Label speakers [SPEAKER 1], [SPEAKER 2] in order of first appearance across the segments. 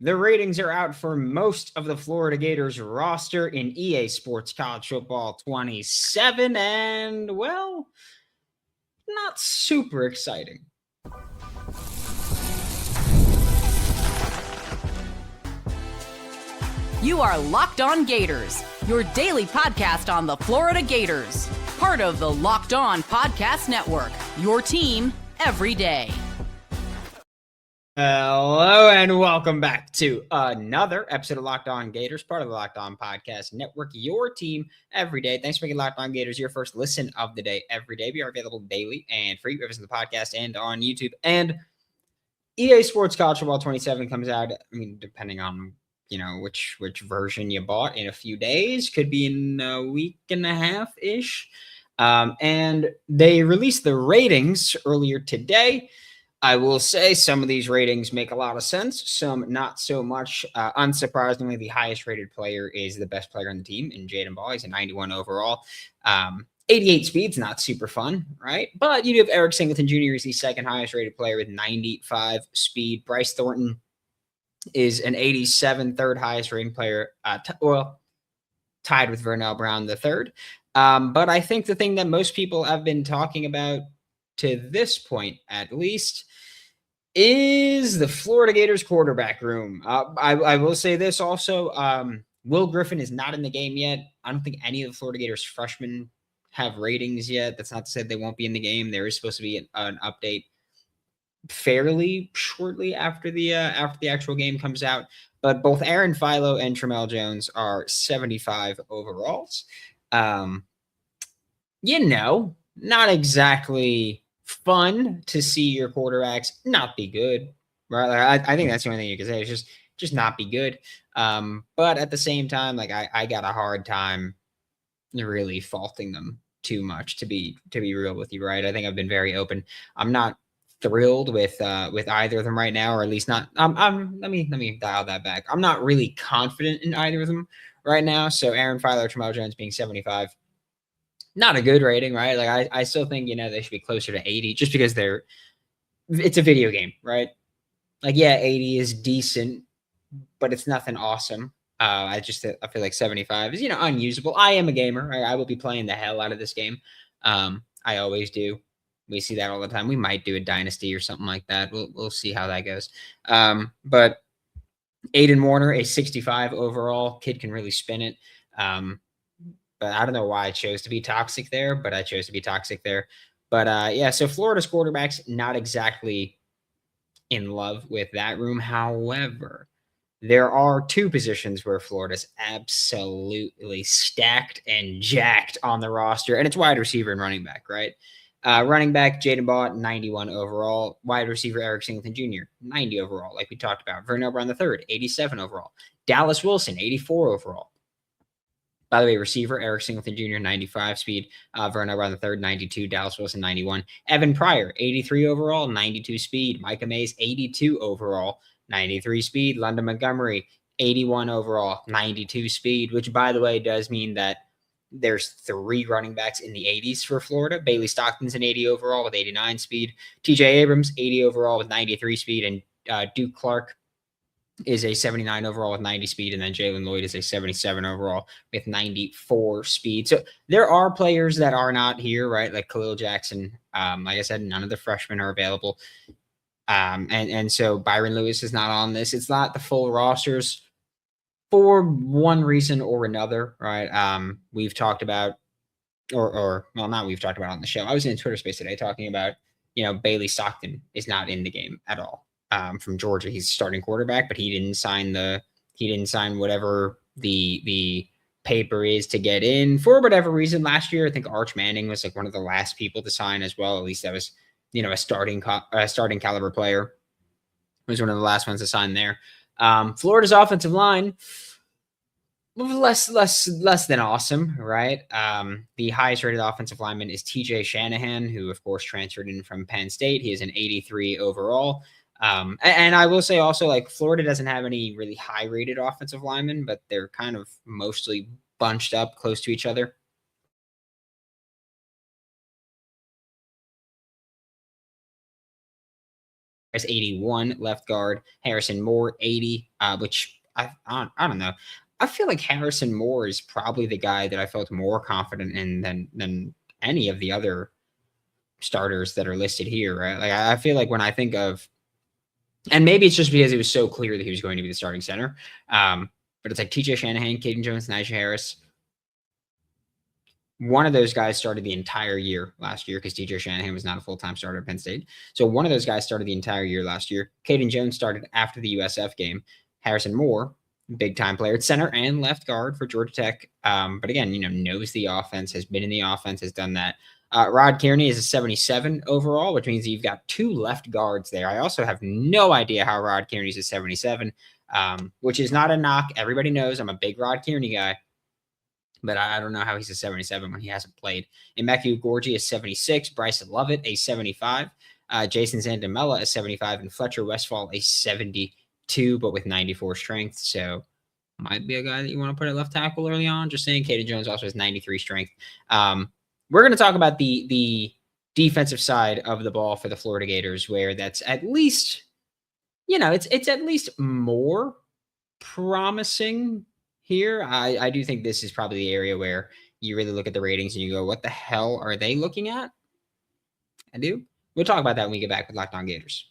[SPEAKER 1] The ratings are out for most of the Florida Gators roster in EA Sports College Football 27, and, well, not super exciting.
[SPEAKER 2] You are Locked On Gators, your daily podcast on the Florida Gators. Part of the Locked On Podcast Network, your team every day.
[SPEAKER 1] Hello and welcome back to another episode of Locked On Gators, part of the Locked On Podcast Network, your team every day. Thanks for making Locked On Gators your first listen of the day every day. We are available daily and free wherever the podcast and on YouTube. And EA Sports College Football 27 comes out, depending on which version you bought, in a few days, could be in a week and a half-ish. And they released the ratings earlier today. I will say some of these ratings make a lot of sense, some not so much. Unsurprisingly, the highest rated player is the best player on the team in Jadan Baugh. He's a 91 overall. 88 speed's not super fun, right? But you do have Eric Singleton Jr. is the second highest rated player with 95 speed. Bryce Thornton is an 87, third highest rated player, tied with Vernell Brown, the third. But I think the thing that most people have been talking about to this point, at least, is the Florida Gators quarterback room. I will say this also. Will Griffin is not in the game yet. I don't think any of the Florida Gators freshmen have ratings yet. That's not to say they won't be in the game. There is supposed to be an update fairly shortly after the actual game comes out. But both Aaron Philo and Tramel Jones are 75 overalls. Not exactly fun to see your quarterbacks not be good, right? I think that's the only thing you can say. It's just not be good. But at the same time, I got a hard time really faulting them too much, to be real with you, right? I think I've been very open. I'm not thrilled with either of them right now, or at least not. Let me dial that back. I'm not really confident in either of them right now. So Aaron Philo, Tramel Jones being 75. Not a good rating, right? I still think, they should be closer to 80 just because it's a video game, right? 80 is decent, but it's nothing awesome. I feel like 75 is, unusable. I am a gamer, right? I will be playing the hell out of this game. I always do. We see that all the time. We might do a Dynasty or something like that. We'll see how that goes. But Aiden Warner, a 65 overall, kid can really spin it. But I don't know why I chose to be toxic there, but I chose to be toxic there. But so Florida's quarterback's not exactly in love with that room. However, there are two positions where Florida's absolutely stacked and jacked on the roster, and it's wide receiver and running back, right? Running back, Jadan Baugh, 91 overall. Wide receiver, Eric Singleton Jr., 90 overall, like we talked about. Vernell Brown III, 87 overall. Dallas Wilson, 84 overall. By the way, receiver, Eric Singleton Jr., 95 speed. Vernell Brown III, 92. Dallas Wilson, 91. Evan Pryor, 83 overall, 92 speed. Micah Mays, 82 overall, 93 speed. London Montgomery, 81 overall, 92 speed, which, by the way, does mean that there's three running backs in the 80s for Florida. Bailey Stockton's an 80 overall with 89 speed. TJ Abrams, 80 overall with 93 speed. And Duke Clark is a 79 overall with 90 speed, and then Jalen Lloyd is a 77 overall with 94 speed. So there are players that are not here, right? Like Khalil Jackson. Like I said, none of the freshmen are available. And so Byron Lewis is not on this. It's not the full rosters for one reason or another, right? We've talked about, not we've talked about on the show. I was in Twitter space today talking about, Bailey Stockton is not in the game at all. From Georgia, he's starting quarterback, but he didn't sign whatever the paper is to get in for whatever reason. Last year, I think Arch Manning was one of the last people to sign as well. At least that was, a starting caliber player. Was one of the last ones to sign there. Florida's offensive line, less than awesome, right? The highest rated offensive lineman is TJ Shanahan, who of course transferred in from Penn State. He is an 83 overall. And I will say also, Florida doesn't have any really high-rated offensive linemen, but they're kind of mostly bunched up close to each other. 81, left guard. Harrison Moore, 80, which I don't know. I feel like Harrison Moore is probably the guy that I felt more confident in than any of the other starters that are listed here, right? Like I feel like when I think of, and maybe it's just because it was so clear that he was going to be the starting center, but it's like TJ Shanahan, Caden Jones, Najee Harris. One of those guys started the entire year last year because TJ Shanahan was not a full-time starter at Penn State. So one of those guys started the entire year last year. Caden Jones started after the USF game. Harrison Moore, big-time player at center and left guard for Georgia Tech. But again, knows the offense, has been in the offense, has done that. Rod Kearney is a 77 overall, which means you've got 2 left guards there. I also have no idea how Rod Kearney's a 77, which is not a knock. Everybody knows I'm a big Rod Kearney guy, but I don't know how he's a 77 when he hasn't played. Emeka Gorgie is 76, Bryce Lovett a 75, Jason Zandamela a 75, and Fletcher Westfall a 72, but with 94 strength. So might be a guy that you want to put at left tackle early on. Just saying, Caden Jones also has 93 strength. We're going to talk about the defensive side of the ball for the Florida Gators, where that's at least, it's at least more promising here. I do think this is probably the area where you really look at the ratings and you go, what the hell are they looking at? I do. We'll talk about that when we get back with Locked On Gators.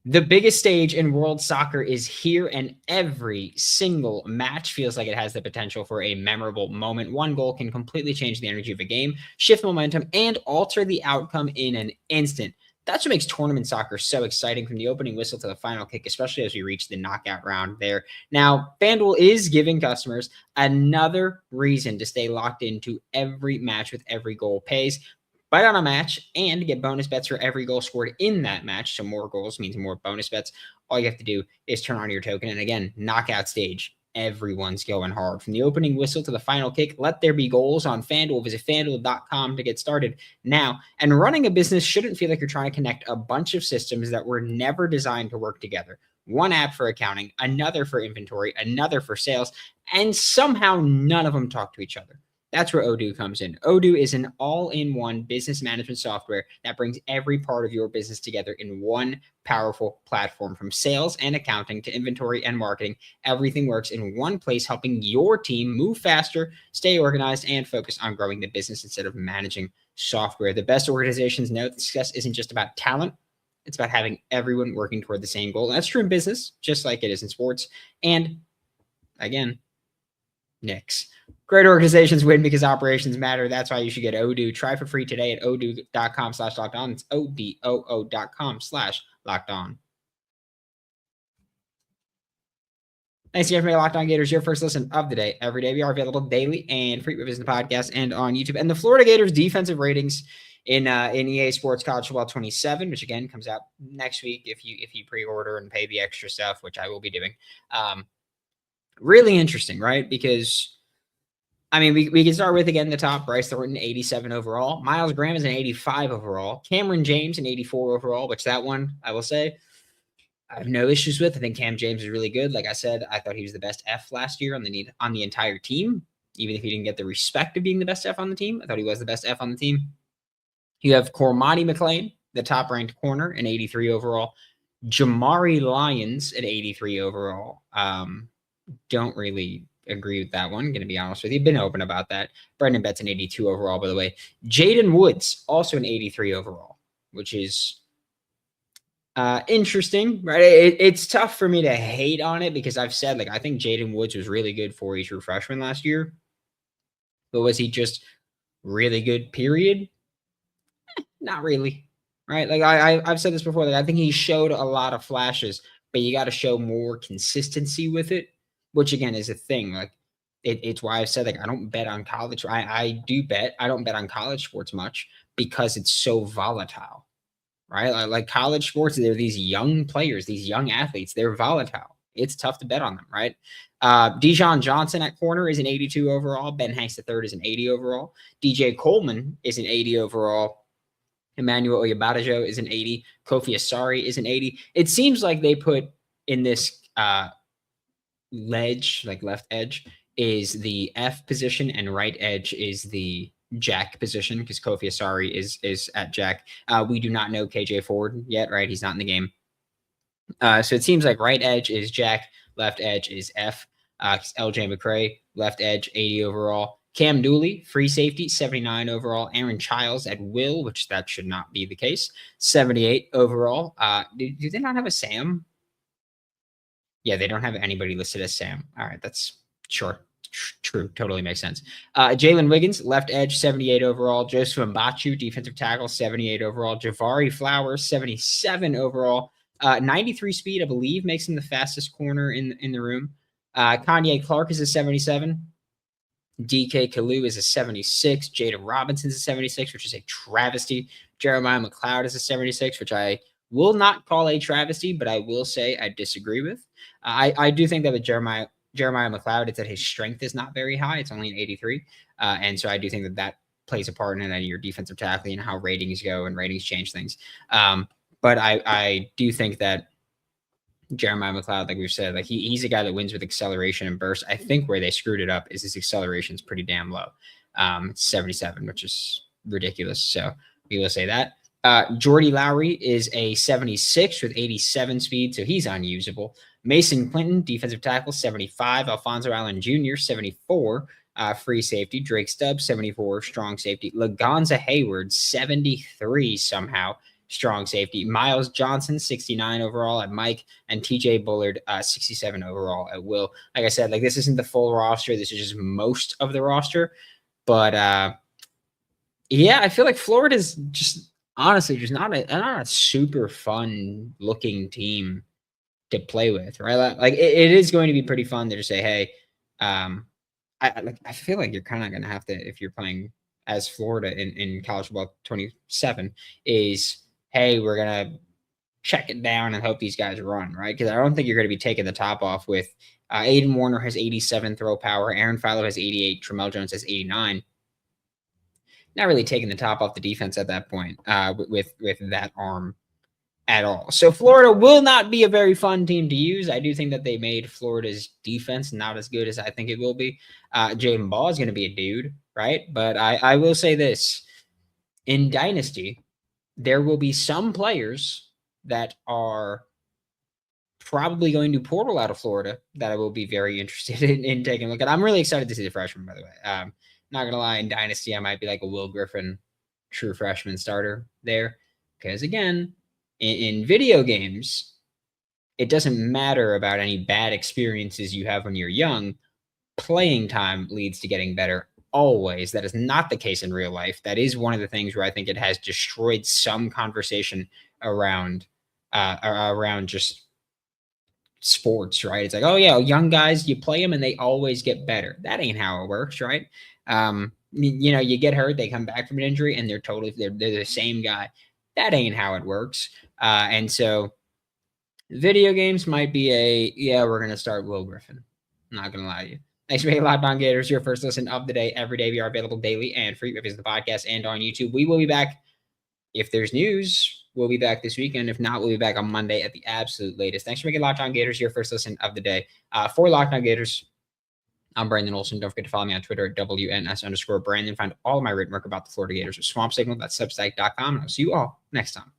[SPEAKER 1] The biggest stage in world soccer is here, and every single match feels like it has the potential for a memorable moment. One goal can completely change the energy of a game, shift momentum, and alter the outcome in an instant. That's what makes tournament soccer so exciting, from the opening whistle to the final kick, especially as we reach the knockout round there. Now, FanDuel is giving customers another reason to stay locked into every match with every goal pays. Bet on a match and get bonus bets for every goal scored in that match. So more goals means more bonus bets. All you have to do is turn on your token. And again, knockout stage. Everyone's going hard. From the opening whistle to the final kick, let there be goals on FanDuel. Visit FanDuel.com to get started now. And running a business shouldn't feel like you're trying to connect a bunch of systems that were never designed to work together. One app for accounting, another for inventory, another for sales, and somehow none of them talk to each other. That's where Odoo comes in. Odoo is an all-in-one business management software that brings every part of your business together in one powerful platform. From sales and accounting to inventory and marketing, everything works in one place, helping your team move faster, stay organized, and focus on growing the business instead of managing software. The best organizations know that success isn't just about talent. It's about having everyone working toward the same goal. And that's true in business, just like it is in sports. And again, Knicks. Great organizations win because operations matter. That's why you should get Odoo. Try for free today at odoo.com/lockedon. It's odoo.com/lockedon. Thanks again for making Locked On Gators your first listen of the day. Every day we are available daily and free with the podcast and on YouTube. And the Florida Gators defensive ratings in EA Sports College Football 27, which again comes out next week if you pre-order and pay the extra stuff, which I will be doing. Really interesting, right? Because, I mean, we can start with, again, the top. Bryce Thornton, 87 overall. Miles Graham is an 85 overall. Cameron James, an 84 overall, which that one, I will say, I have no issues with. I think Cam James is really good. Like I said, I thought he was the best F last year on the entire team, even if he didn't get the respect of being the best F on the team. I thought he was the best F on the team. You have Cormani McClain, the top-ranked corner, an 83 overall. Jamari Lyons, at 83 overall. Don't really agree with that one, going to be honest with you. Been open about that. Brendan Betts an 82 overall, by the way. Jaden Woods, also an 83 overall, which is interesting, right? It's tough for me to hate on it because I've said, I think Jaden Woods was really good for a true freshman last year. But was he just really good, period? Not really, right? I've said this before. I think he showed a lot of flashes, but you got to show more consistency with it. Which again is a thing. It's why I've said I don't bet on college. I do bet. I don't bet on college sports much because it's so volatile, right? Like college sports, they're these young players, these young athletes. They're volatile. It's tough to bet on them, right? Dijon Johnson at corner is an 82 overall. Ben Hanks III is an 80 overall. DJ Coleman is an 80 overall. Emmanuel Oyabadajo is an 80. Kofi Asari is an 80. It seems like they put in this ledge, left edge, is the F position and right edge is the jack position because Kofi Asari is at jack. We do not know KJ Ford yet, right? He's not in the game. So it seems like right edge is jack, left edge is F. LJ McCray, left edge, 80 overall. Cam Dooley, free safety, 79 overall. Aaron Childs at will, which that should not be the case, 78 overall. Do they not have a Sam? Yeah, they don't have anybody listed as Sam. All right, that's sure. True. Totally makes sense. Jalen Wiggins, left edge, 78 overall. Joseph Mbachu, defensive tackle, 78 overall. Javari Flowers, 77 overall. 93 speed, I believe, makes him the fastest corner in the room. Kanye Clark is a 77. DK Kalu is a 76. Jada Robinson's a 76, which is a travesty. Jeremiah McLeod is a 76, which I will not call a travesty, but I will say I disagree with. I do think that with Jeremiah McLeod, it's that his strength is not very high. It's only an 83. And so I do think that plays a part in your defensive tackling and how ratings go, and ratings change things. But I do think that Jeremiah McLeod, like we've said, like he's a guy that wins with acceleration and burst. I think where they screwed it up is his acceleration is pretty damn low. 77, which is ridiculous. So we will say that. Jordy Lowry is a 76 with 87 speed, so he's unusable. Mason Clinton, defensive tackle, 75. Alfonso Allen Jr., 74. Free safety. Drake Stubbs, 74. Strong safety. Lagonza Hayward, 73 somehow. Strong safety. Miles Johnson, 69 overall at Mike, and TJ Bullard, 67 overall at Will. Like I said, like this isn't the full roster. This is just most of the roster. But yeah, I feel like Florida's just honestly just not a super fun looking team to play with, right? Like it is going to be pretty fun to just say, hey, I feel like you're kind of going to have to, if you're playing as Florida in college football 27, is, hey, we're going to check it down and hope these guys run, right? Because I don't think you're going to be taking the top off with Aiden Warner has 87 throw power. Aaron Philo has 88. Tramel Jones has 89. Not really taking the top off the defense at that point with that arm at all. So Florida will not be a very fun team to use. I do think that they made Florida's defense not as good as I think it will be. Jadan Baugh is going to be a dude, right? But I will say this. In Dynasty, there will be some players that are probably going to portal out of Florida that I will be very interested in taking a look at. I'm really excited to see the freshmen, by the way. Not going to lie, in Dynasty, I might be like a Will Griffin true freshman starter there. Because, again, in video games, it doesn't matter about any bad experiences you have when you're young. Playing time leads to getting better always. That is not the case in real life. That is one of the things where I think it has destroyed some conversation around just sports, right? It's like, oh yeah, young guys, you play them and they always get better. That ain't how it works, right? You get hurt, they come back from an injury and they're the same guy. That ain't how it works. And so video games might be we're going to start Will Griffin. I'm not going to lie to you. Thanks for being Locked On Gators, your first listen of the day. Every day we are available daily and free. Visit the podcast and on YouTube. We will be back. If there's news, we'll be back this weekend. If not, we'll be back on Monday at the absolute latest. Thanks for making Locked On Gators your first listen of the day. For Locked On Gators, I'm Brandon Olson. Don't forget to follow me on Twitter at WNS_Brandon. Find all of my written work about the Florida Gators at swampsignal.substack.com. And I'll see you all next time.